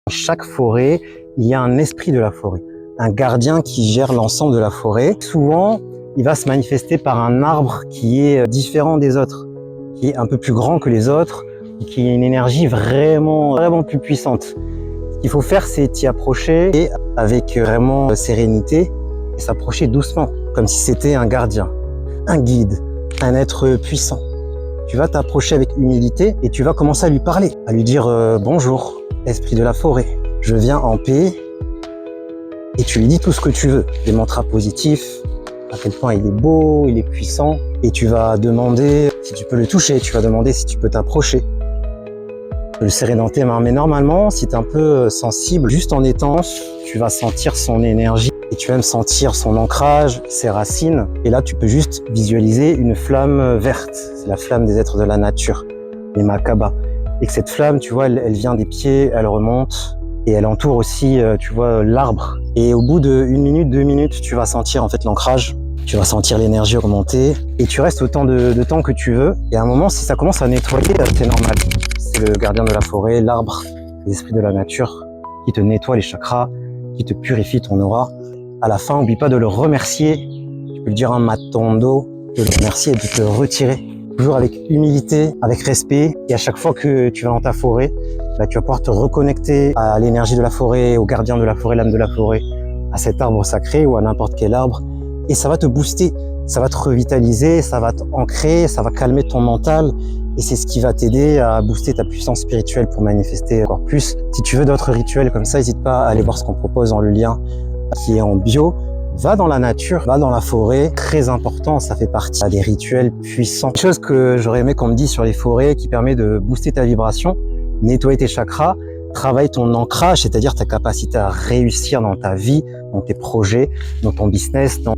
Chaque forêt, il y a un esprit de la forêt, un gardien qui gère l'ensemble de la forêt. Souvent, il va se manifester par un arbre qui est différent des autres, qui est un peu plus grand que les autres, qui a une énergie vraiment plus puissante. Ce qu'il faut faire, c'est t'y approcher et avec vraiment sérénité et s'approcher doucement, comme si c'était un gardien, un guide, un être puissant. Tu vas t'approcher avec humilité et tu vas commencer à lui parler, à lui dire bonjour, esprit de la forêt, je viens en paix. Et tu lui dis tout ce que tu veux, des mantras positifs, à quel point il est beau, il est puissant. Et tu vas demander si tu peux le toucher, tu vas demander si tu peux t'approcher. Tu peux le serrer dans tes mains. Mais normalement, si tu es un peu sensible, juste en étant, tu vas sentir son énergie. Et tu vas même sentir son ancrage, ses racines. Et là, tu peux juste visualiser une flamme verte. C'est la flamme des êtres de la nature, les Makaba. Et que cette flamme, tu vois, elle vient des pieds, elle remonte. Et elle entoure aussi, tu vois, l'arbre. Et au bout de 1 minute, 2 minutes, tu vas sentir en fait l'ancrage. Tu vas sentir l'énergie remonter. Et tu restes autant de temps que tu veux. Et à un moment, si ça commence à nettoyer, c'est normal. C'est le gardien de la forêt, l'arbre, l'esprit de la nature, qui te nettoie les chakras, qui te purifie ton aura. À la fin, n'oublie pas de le remercier. Tu peux le dire un matondo, de le remercier et de te retirer. Toujours avec humilité, avec respect. Et à chaque fois que tu vas dans ta forêt, tu vas pouvoir te reconnecter à l'énergie de la forêt, au gardien de la forêt, l'âme de la forêt, à cet arbre sacré ou à n'importe quel arbre. Et ça va te booster, ça va te revitaliser, ça va t'ancrer, ça va calmer ton mental. Et c'est ce qui va t'aider à booster ta puissance spirituelle pour manifester encore plus. Si tu veux d'autres rituels comme ça, n'hésite pas à aller voir ce qu'on propose dans le lien qui est en bio. Va dans la nature, va dans la forêt, très important, ça fait partie des rituels puissants. Une chose que j'aurais aimé qu'on me dise sur les forêts qui permet de booster ta vibration, nettoyer tes chakras, travaille ton ancrage, c'est-à-dire ta capacité à réussir dans ta vie, dans tes projets, dans ton business, dans